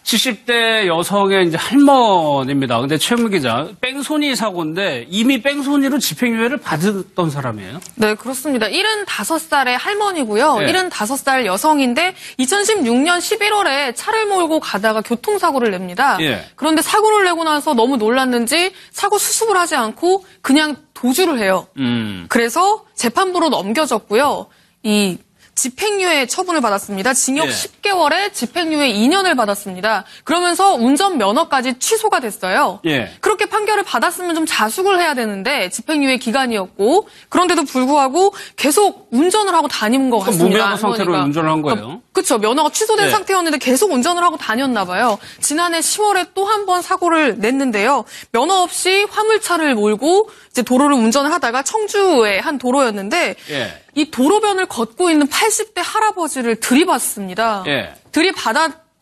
70대 여성의 이제 할머니입니다. 근데 최은미 기자, 뺑소니 사고인데 이미 뺑소니로 집행유예를 받았던 사람이에요? 네, 그렇습니다. 75살의 할머니고요. 네. 75살 여성인데 2016년 11월에 차를 몰고 가다가 교통사고를 냅니다. 예. 그런데 사고를 내고 나서 너무 놀랐는지 사고 수습을 하지 않고 그냥 도주를 해요. 그래서 재판부로 넘겨졌고요. 이 집행유예 처분을 받았습니다. 징역 예. 10개월에 집행유예 2년을 받았습니다. 그러면서 운전면허까지 취소가 됐어요. 예. 그렇게 판결을 받았으면 좀 자숙을 해야 되는데 집행유예 기간이었고 그런데도 불구하고 계속 운전을 하고 다닌 것 같습니다. 무면허 상태로 운전을 한 거예요? 그렇죠. 면허가 취소된 네. 상태였는데 계속 운전을 하고 다녔나 봐요. 지난해 10월에 또 한 번 사고를 냈는데요. 면허 없이 화물차를 몰고 이제 도로를 운전을 하다가 청주의 한 도로였는데 예. 이 도로변을 걷고 있는 80대 할아버지를 들이받습니다. 예.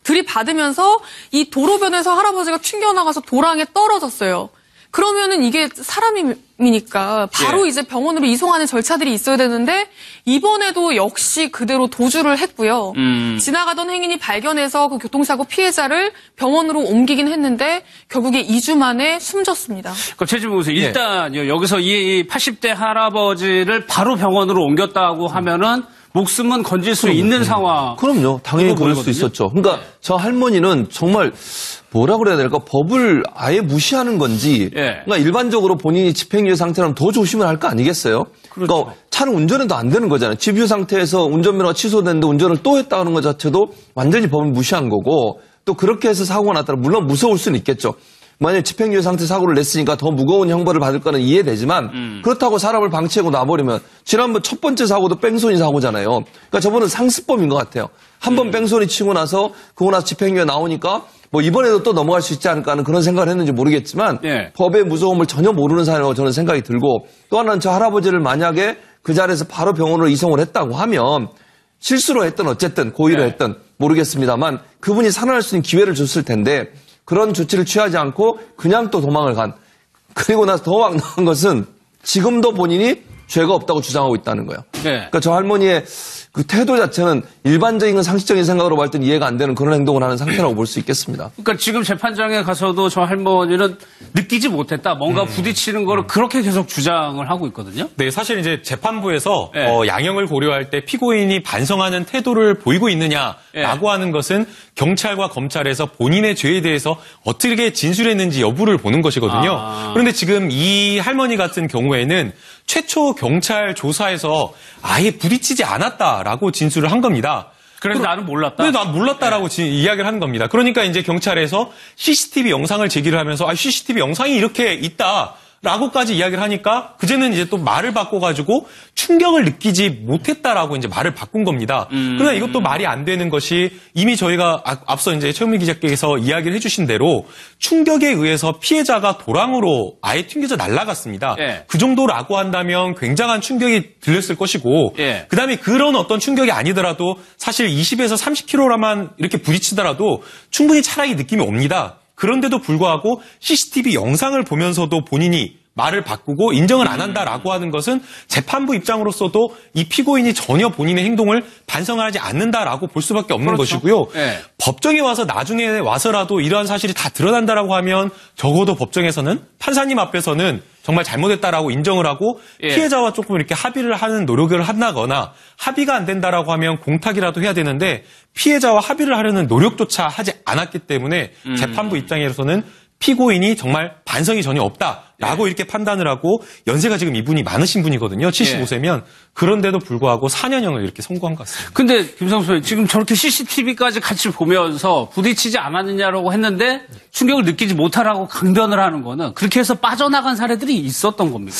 들이받으면서 이 도로변에서 할아버지가 튕겨나가서 도랑에 떨어졌어요. 그러면은 이게 사람이니까 바로 예. 이제 병원으로 이송하는 절차들이 있어야 되는데 이번에도 역시 그대로 도주를 했고요. 지나가던 행인이 발견해서 그 교통사고 피해자를 병원으로 옮기긴 했는데 결국에 2주 만에 숨졌습니다. 그럼 최진봉 교수, 일단요, 여기서 이 80대 할아버지를 바로 병원으로 옮겼다고 하면은 목숨은 건질 수 있는 상황. 그럼요. 당연히 그럴 수 있었죠. 그러니까 저 할머니는 정말 뭐라 그래야 될까? 법을 아예 무시하는 건지. 예. 그러니까 일반적으로 본인이 집행유예 상태라면 더 조심을 할 거 아니겠어요? 그렇죠. 그러니까 차는 운전해도 안 되는 거잖아요. 집유 상태에서 운전면허가 취소됐는데 운전을 또 했다는 것 자체도 완전히 법을 무시한 거고 또 그렇게 해서 사고가 났다면 물론 무서울 수는 있겠죠. 만약에 집행유예 상태 사고를 냈으니까 더 무거운 형벌을 받을 거는 이해되지만 그렇다고 사람을 방치하고 놔버리면 지난번 첫 번째 사고도 뺑소니 사고잖아요. 그러니까 저번은 상습범인 것 같아요. 한 번 뺑소니 치고 나서 그거 나서 집행유예 나오니까 뭐 이번에도 또 넘어갈 수 있지 않을까 하는 그런 생각을 했는지 모르겠지만 예. 법의 무서움을 전혀 모르는 사람이라고 저는 생각이 들고 또 하나는 저 할아버지를 만약에 그 자리에서 바로 병원으로 이송을 했다고 하면 실수로 했든 어쨌든 고의로 했든 모르겠습니다만 그분이 살아날 수 있는 기회를 줬을 텐데 그런 조치를 취하지 않고 그냥 또 도망을 간. 그리고 나서 더 황당한 것은 지금도 본인이 죄가 없다고 주장하고 있다는 거예요. 네. 그러니까 저 할머니의 그 태도 자체는 일반적인 상식적인 생각으로 볼 때는 이해가 안 되는 그런 행동을 하는 상태라고 볼 수 있겠습니다. 그러니까 지금 재판장에 가서도 저 할머니는 느끼지 못했다. 뭔가 부딪히는 거를 그렇게 계속 주장을 하고 있거든요. 네, 사실 이제 재판부에서 네. 양형을 고려할 때 피고인이 반성하는 태도를 보이고 있느냐라고 하는 것은 경찰과 검찰에서 본인의 죄에 대해서 어떻게 진술했는지 여부를 보는 것이거든요. 그런데 지금 이 할머니 같은 경우에는 최초 경찰 조사에서 아예 부딪히지 않았다라고 진술을 한 겁니다. 그래서 나는 몰랐다? 네, 난 몰랐다라고 이야기를 하는 겁니다. 그러니까 이제 경찰에서 CCTV 영상을 제기를 하면서 CCTV 영상이 이렇게 있다. 라고까지 이야기를 하니까 그제는 이제 또 말을 바꿔가지고 충격을 느끼지 못했다라고 이제 말을 바꾼 겁니다. 그러나 이것도 말이 안 되는 것이 이미 저희가 앞서 이제 최은미 기자께서 이야기를 해주신 대로 충격에 의해서 피해자가 도랑으로 아예 튕겨져 날아갔습니다. 예. 그 정도라고 한다면 굉장한 충격이 들렸을 것이고 예. 그다음에 그런 어떤 충격이 아니더라도 사실 20에서 30km만 이렇게 부딪히더라도 충분히 차량이 느낌이 옵니다. 그런데도 불구하고 CCTV 영상을 보면서도 본인이 말을 바꾸고 인정을 안 한다라고 하는 것은 재판부 입장으로서도 이 피고인이 전혀 본인의 행동을 반성하지 않는다라고 볼 수밖에 없는 것이고요. 네. 법정에 와서 나중에 와서라도 이러한 사실이 다 드러난다라고 하면 적어도 법정에서는 판사님 앞에서는 정말 잘못했다라고 인정을 하고 피해자와 조금 이렇게 합의를 하는 노력을 한다거나 합의가 안 된다라고 하면 공탁이라도 해야 되는데 피해자와 합의를 하려는 노력조차 하지 않았기 때문에 재판부 입장에서는 피고인이 정말 반성이 전혀 없다라고 이렇게 판단을 하고 연세가 지금 이분이 많으신 분이거든요. 75세면. 그런데도 불구하고 4년형을 이렇게 선고한 것 같습니다. 근데 김성수 의원 지금 저렇게 CCTV까지 같이 보면서 부딪히지 않았느냐라고 했는데 충격을 느끼지 못하라고 강변을 하는 거는 그렇게 해서 빠져나간 사례들이 있었던 겁니까?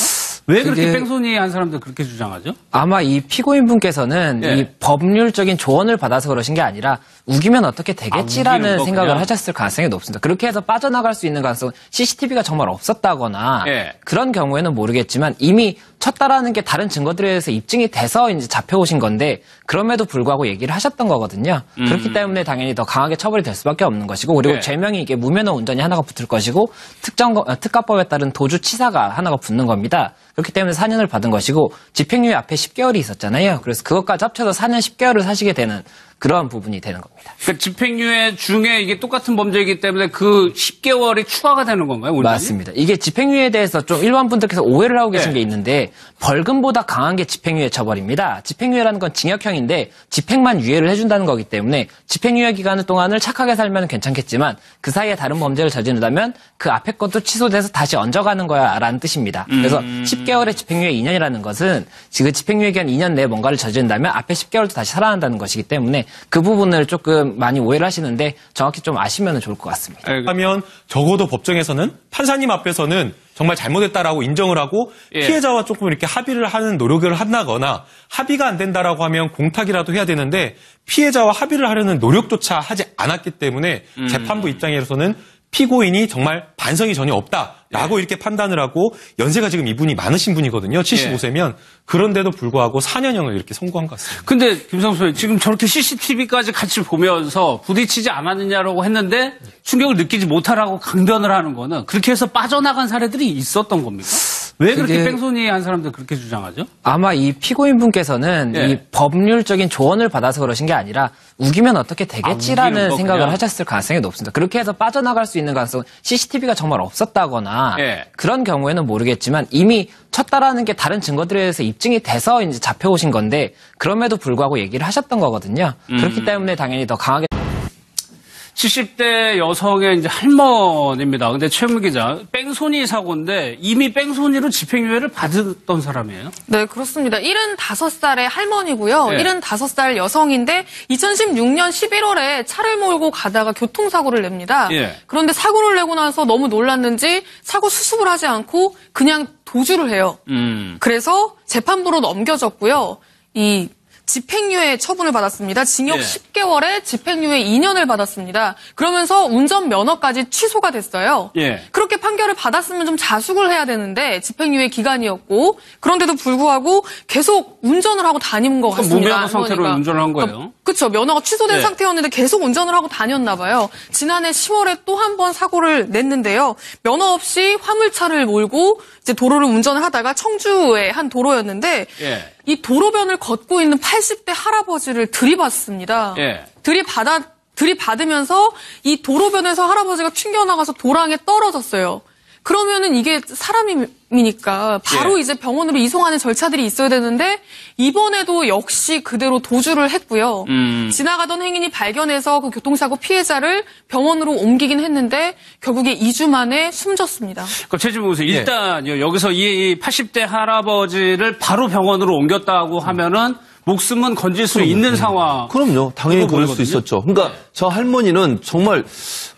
왜 그렇게 뺑소니 한 사람들 그렇게 주장하죠? 아마 이 피고인분께서는 이 법률적인 조언을 받아서 그러신 게 아니라 우기면 어떻게 되겠지라는 생각을 하셨을 가능성이 높습니다. 그렇게 해서 빠져나갈 수 있는 가능성은 CCTV가 정말 없었다거나 그런 경우에는 모르겠지만 이미 쳤다라는 게 다른 증거들에 의해서 입증이 돼서 이제 잡혀오신 건데 그럼에도 불구하고 얘기를 하셨던 거거든요. 그렇기 때문에 당연히 더 강하게 처벌이 될 수밖에 없는 것이고 그리고 죄명이 이게 무면허 운전이 하나가 붙을 것이고 특가법에 따른 도주치사가 하나가 붙는 겁니다. 그렇기 때문에 4년을 받은 것이고 집행유예 앞에 10개월이 있었잖아요. 그래서 그것까지 합쳐서 4년 10개월을 사시게 되는 그러한 부분이 되는 겁니다. 그러니까 집행유예 중에 이게 똑같은 범죄이기 때문에 그 10개월이 추가가 되는 건가요? 원장님? 맞습니다. 이게 집행유예에 대해서 좀 일반 분들께서 오해를 하고 계신 네. 게 있는데 벌금보다 강한 게 집행유예 처벌입니다. 집행유예라는 건 징역형인데 집행만 유예를 해준다는 거기 때문에 집행유예 기간 동안을 착하게 살면 괜찮겠지만 그 사이에 다른 범죄를 저지른다면 그 앞에 것도 취소돼서 다시 얹어가는 거야 라는 뜻입니다. 그래서 10개월의 집행유예 2년이라는 것은 지금 집행유예 기간 2년 내에 뭔가를 저지른다면 앞에 10개월도 다시 살아난다는 것이기 때문에 그 부분을 조금 많이 오해를 하시는데 정확히 좀 아시면 좋을 것 같습니다. 하면 적어도 법정에서는 판사님 앞에서는 정말 잘못했다라고 인정을 하고 피해자와 조금 이렇게 합의를 하는 노력을 한다거나 합의가 안 된다라고 하면 공탁이라도 해야 되는데 피해자와 합의를 하려는 노력조차 하지 않았기 때문에 재판부 입장에서는 피고인이 정말 반성이 전혀 없다라고 이렇게 판단을 하고 연세가 지금 이분이 많으신 분이거든요. 75세면. 그런데도 불구하고 4년형을 이렇게 선고한 것 같습니다. 근데 김상수 선생님 지금 저렇게 CCTV까지 같이 보면서 부딪히지 않았느냐라고 했는데 충격을 느끼지 못하라고 강변을 하는 거는 그렇게 해서 빠져나간 사례들이 있었던 겁니까? 왜 그렇게 뺑소니 한 사람들 그렇게 주장하죠? 아마 이 피고인분께서는 이 법률적인 조언을 받아서 그러신 게 아니라 우기면 어떻게 되겠지라는 생각을 하셨을 가능성이 높습니다. 그렇게 해서 빠져나갈 수 있는 가능성은 CCTV가 정말 없었다거나 그런 경우에는 모르겠지만 이미 쳤다라는 게 다른 증거들에 의해서 입증이 돼서 이제 잡혀오신 건데 그럼에도 불구하고 얘기를 하셨던 거거든요. 그렇기 때문에 당연히 더 강하게 70대 여성의 이제 할머니입니다. 근데 최은미 기자, 뺑소니 사고인데 이미 뺑소니로 집행유예를 받았던 사람이에요? 네, 그렇습니다. 75살의 할머니고요. 75살 여성인데 2016년 11월에 차를 몰고 가다가 교통사고를 냅니다. 그런데 사고를 내고 나서 너무 놀랐는지 사고 수습을 하지 않고 그냥 도주를 해요. 그래서 재판부로 넘겨졌고요. 이 집행유예 처분을 받았습니다. 징역 10개월에 집행유예 2년을 받았습니다. 그러면서 운전면허까지 취소가 됐어요. 그렇게 판결을 받았으면 좀 자숙을 해야 되는데 집행유예 기간이었고 그런데도 불구하고 계속 운전을 하고 다니는 것 같습니다. 무면허 상태로 운전을 한 거예요? 그렇죠. 면허가 취소된 상태였는데 계속 운전을 하고 다녔나 봐요. 지난해 10월에 또 한 번 사고를 냈는데요. 면허 없이 화물차를 몰고 이제 도로를 운전을 하다가 청주의 한 도로였는데 이 도로변을 걷고 있는 80대 할아버지를 들이받습니다. 들이받으면서 이 도로변에서 할아버지가 튕겨나가서 도랑에 떨어졌어요. 그러면은 이게 사람이니까 바로 이제 병원으로 이송하는 절차들이 있어야 되는데 이번에도 역시 그대로 도주를 했고요. 지나가던 행인이 발견해서 그 교통사고 피해자를 병원으로 옮기긴 했는데 결국에 2주 만에 숨졌습니다. 그럼 최진봉 교수 일단요 여기서 이 80대 할아버지를 바로 병원으로 옮겼다고 하면은 목숨은 건질 수 있는 상황. 그럼요. 당연히 그럴 수 있었죠. 그러니까 저 할머니는 정말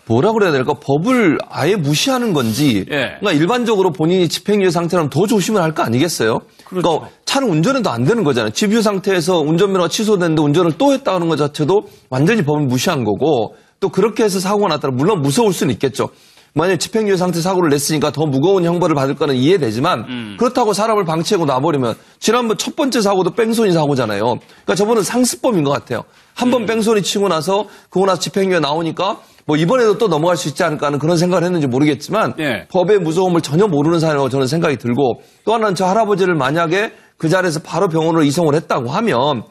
뭐라 그래야 될까? 법을 아예 무시하는 건지. 그러니까 일반적으로 본인이 집행유예 상태라면 더 조심을 할 거 아니겠어요? 그러니까 차는 운전해도 안 되는 거잖아요. 집유 상태에서 운전면허가 취소됐는데 운전을 또 했다는 것 자체도 완전히 법을 무시한 거고 또 그렇게 해서 사고가 났다면 물론 무서울 수는 있겠죠. 만약에 집행유예 상태 사고를 냈으니까 더 무거운 형벌을 받을 거는 이해되지만 그렇다고 사람을 방치하고 놔버리면 지난번 첫 번째 사고도 뺑소니 사고잖아요. 그러니까 저분은 상습범인 것 같아요. 한 번 뺑소니 치고 나서 그거 나서 집행유예 나오니까 뭐 이번에도 또 넘어갈 수 있지 않을까 하는 그런 생각을 했는지 모르겠지만 법의 무서움을 전혀 모르는 사람이라고 저는 생각이 들고 또 하나는 저 할아버지를 만약에 그 자리에서 바로 병원으로 이송을 했다고 하면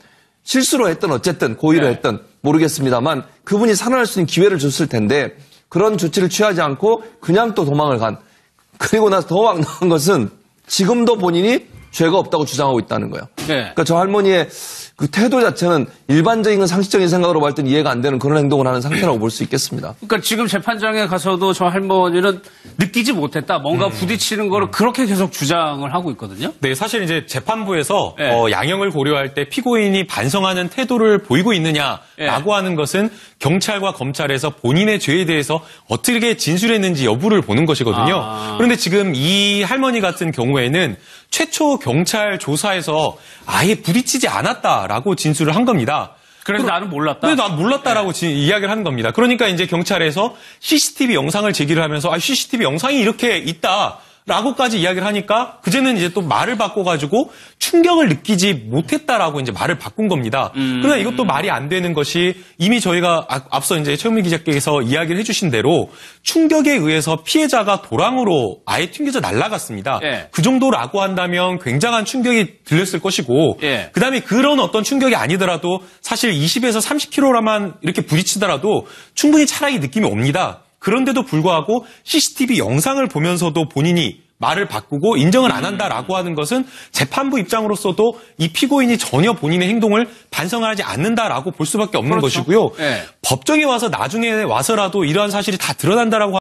실수로 했든 어쨌든 고의로 했든 모르겠습니다만 그분이 살아날 수 있는 기회를 줬을 텐데 그런 조치를 취하지 않고 그냥 또 도망을 간. 그리고 나서 더 황당한 것은 지금도 본인이 죄가 없다고 주장하고 있다는 거예요. 그러니까 저 할머니의 그 태도 자체는 일반적인 상식적인 생각으로 볼 때는 이해가 안 되는 그런 행동을 하는 상태라고 볼 수 있겠습니다. 그러니까 지금 재판장에 가서도 저 할머니는 느끼지 못했다. 뭔가 부딪히는 거를 그렇게 계속 주장을 하고 있거든요. 네, 사실 이제 재판부에서 양형을 고려할 때 피고인이 반성하는 태도를 보이고 있느냐라고 하는 것은 경찰과 검찰에서 본인의 죄에 대해서 어떻게 진술했는지 여부를 보는 것이거든요. 그런데 지금 이 할머니 같은 경우에는 최초 경찰 조사에서 아예 부딪히지 않았다라고 진술을 한 겁니다. 그래서 나는 몰랐다? 네, 난 몰랐다라고 이야기를 하는 겁니다. 그러니까 이제 경찰에서 CCTV 영상을 제기를 하면서 CCTV 영상이 이렇게 있다. 라고까지 이야기를 하니까 그제는 이제 또 말을 바꿔가지고 충격을 느끼지 못했다라고 이제 말을 바꾼 겁니다. 그러나 이것도 말이 안 되는 것이 이미 저희가 앞서 이제 최은미 기자께서 이야기를 해주신 대로 충격에 의해서 피해자가 도랑으로 아예 튕겨져 날아갔습니다. 예. 그 정도라고 한다면 굉장한 충격이 들렸을 것이고 예. 그다음에 그런 어떤 충격이 아니더라도 사실 20에서 30km만 이렇게 부딪히더라도 충분히 차량이 느낌이 옵니다. 그런데도 불구하고 CCTV 영상을 보면서도 본인이 말을 바꾸고 인정을 안 한다라고 하는 것은 재판부 입장으로서도 이 피고인이 전혀 본인의 행동을 반성을 하지 않는다라고 볼 수밖에 없는 그렇죠. 것이고요. 네. 법정에 와서 나중에 와서라도 이러한 사실이 다 드러난다라고